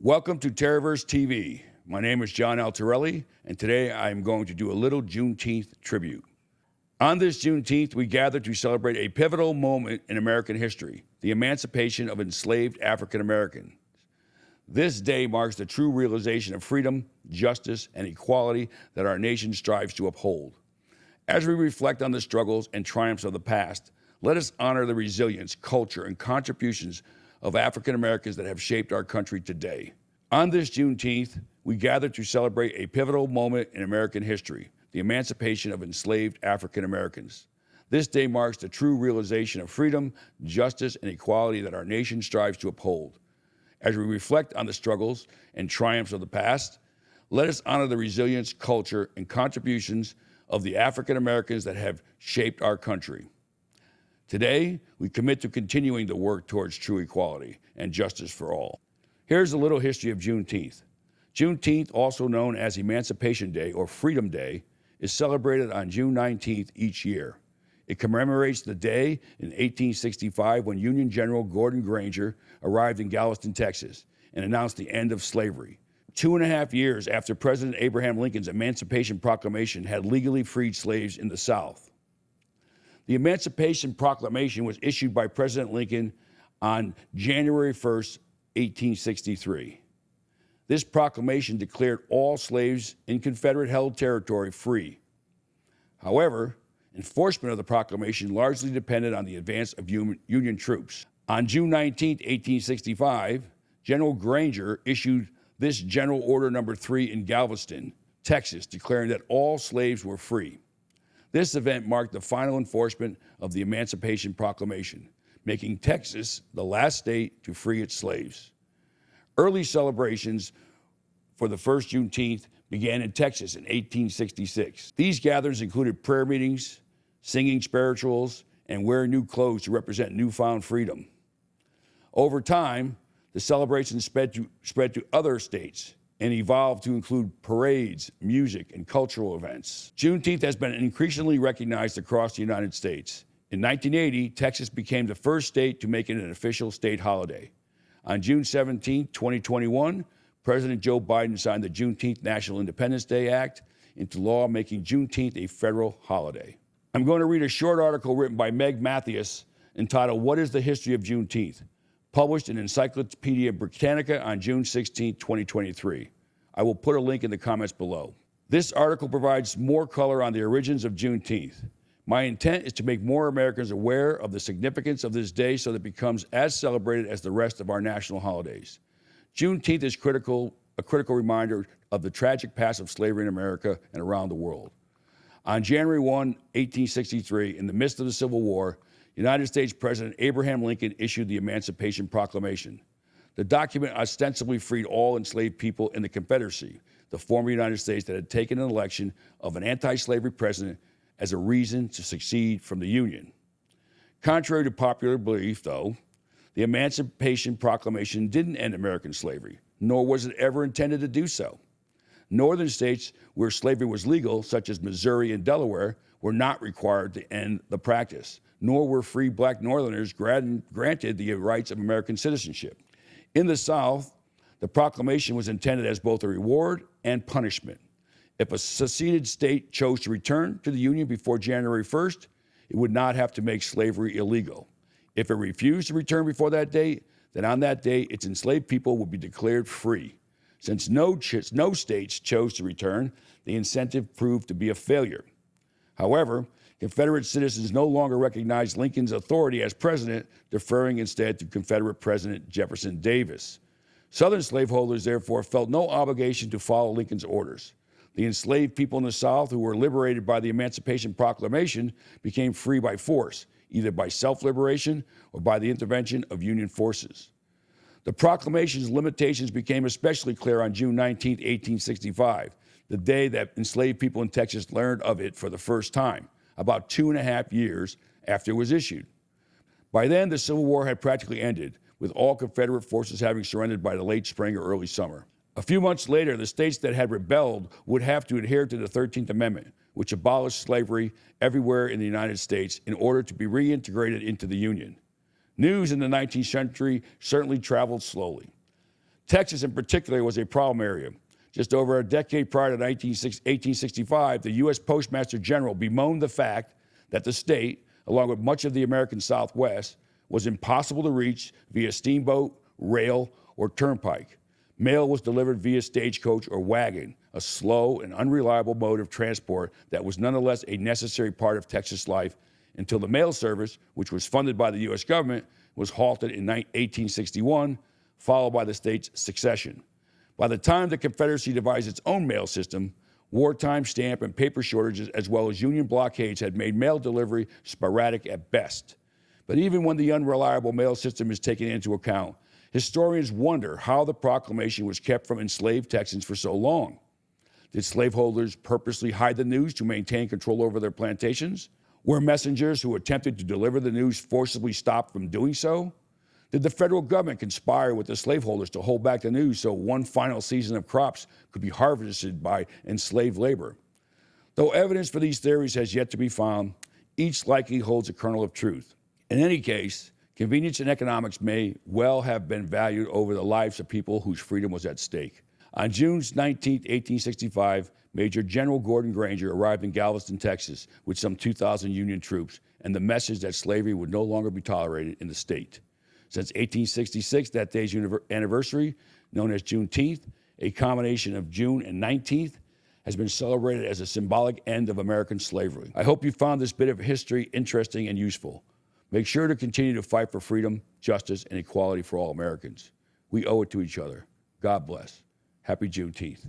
Welcome to Terraverse TV. My name is John Alterelli, and today I am going to do a little Juneteenth tribute. On this Juneteenth, we gather to celebrate a pivotal moment in American history, the emancipation of enslaved African Americans. This day marks the true realization of freedom, justice, and equality that our nation strives to uphold. As we reflect on the struggles and triumphs of the past, let us honor the resilience, culture, and contributions of African Americans that have shaped our country today. On this Juneteenth, we gather to celebrate a pivotal moment in American history, the emancipation of enslaved African Americans. This day marks the true realization of freedom, justice, and equality that our nation strives to uphold. As we reflect on the struggles and triumphs of the past, let us honor the resilience, culture, and contributions of the African Americans that have shaped our country. Today, we commit to continuing the work towards true equality and justice for all. Here's a little history of Juneteenth. Juneteenth, also known as Emancipation Day or Freedom Day, is celebrated on June 19th each year. It commemorates the day in 1865 when Union General Gordon Granger arrived in Galveston, Texas, and announced the end of slavery. 2.5 years after President Abraham Lincoln's Emancipation Proclamation had legally freed slaves in the South. The Emancipation Proclamation was issued by President Lincoln on January 1st, 1863. This proclamation declared all slaves in Confederate-held territory free. However, enforcement of the proclamation largely depended on the advance of Union troops. On June 19, 1865, General Granger issued this General Order No. 3 in Galveston, Texas, declaring that all slaves were free. This event marked the final enforcement of the Emancipation Proclamation, making Texas the last state to free its slaves. Early celebrations for the first Juneteenth began in Texas in 1866. These gatherings included prayer meetings, singing spirituals, and wearing new clothes to represent newfound freedom. Over time, the celebration spread to other states and evolved to include parades, music, and cultural events. Juneteenth has been increasingly recognized across the United States. In 1980, Texas became the first state to make it an official state holiday. On June 17, 2021, President Joe Biden signed the Juneteenth National Independence Day Act into law, making Juneteenth a federal holiday. I'm going to read a short article written by Matthias entitled, "What is the History of Juneteenth?" published in Encyclopedia Britannica on June 16, 2023. I will put a link in the comments below. This article provides more color on the origins of Juneteenth. My intent is to make more Americans aware of the significance of this day so that it becomes as celebrated as the rest of our national holidays. Juneteenth is a critical reminder of the tragic past of slavery in America and around the world. On January 1, 1863, in the midst of the Civil War, United States President Abraham Lincoln issued the Emancipation Proclamation. The document ostensibly freed all enslaved people in the Confederacy, the former United States that had taken an election of an anti-slavery president as a reason to secede from the Union. Contrary to popular belief, though, the Emancipation Proclamation didn't end American slavery, nor was it ever intended to do so. Northern states where slavery was legal, such as Missouri and Delaware, were not required to end the practice, nor were free black Northerners granted the rights of American citizenship. In the South, the proclamation was intended as both a reward and punishment. If a seceded state chose to return to the Union before January 1st, it would not have to make slavery illegal. If it refused to return before that date, then on that day, its enslaved people would be declared free. Since no states chose to return, the incentive proved to be a failure. However, Confederate citizens no longer recognized Lincoln's authority as president, deferring instead to Confederate President Jefferson Davis. Southern slaveholders, therefore, felt no obligation to follow Lincoln's orders. The enslaved people in the South who were liberated by the Emancipation Proclamation became free by force, either by self-liberation or by the intervention of Union forces. The proclamation's limitations became especially clear on June 19, 1865, the day that enslaved people in Texas learned of it for the first time, about 2.5 years after it was issued. By then, the Civil War had practically ended, with all Confederate forces having surrendered by the late spring or early summer. A few months later, the states that had rebelled would have to adhere to the 13th Amendment, which abolished slavery everywhere in the United States in order to be reintegrated into the Union. News in the 19th century certainly traveled slowly. Texas, in particular, was a problem area. Just over a decade prior to 1865, the U.S. Postmaster General bemoaned the fact that the state, along with much of the American Southwest, was impossible to reach via steamboat, rail, or turnpike. Mail was delivered via stagecoach or wagon, a slow and unreliable mode of transport that was nonetheless a necessary part of Texas life until the mail service, which was funded by the U.S. government, was halted in 1861, followed by the state's secession. By the time the Confederacy devised its own mail system, wartime stamp and paper shortages as well as Union blockades had made mail delivery sporadic at best. But even when the unreliable mail system is taken into account, historians wonder how the proclamation was kept from enslaved Texans for so long. Did slaveholders purposely hide the news to maintain control over their plantations? Were messengers who attempted to deliver the news forcibly stopped from doing so? Did the federal government conspire with the slaveholders to hold back the news so one final season of crops could be harvested by enslaved labor? Though evidence for these theories has yet to be found, each likely holds a kernel of truth. In any case, convenience and economics may well have been valued over the lives of people whose freedom was at stake. On June 19, 1865, Major General Gordon Granger arrived in Galveston, Texas, with some 2,000 Union troops and the message that slavery would no longer be tolerated in the state. Since 1866, that day's anniversary, known as Juneteenth, a combination of June and 19th, has been celebrated as a symbolic end of American slavery. I hope you found this bit of history interesting and useful. Make sure to continue to fight for freedom, justice, and equality for all Americans. We owe it to each other. God bless. Happy Juneteenth.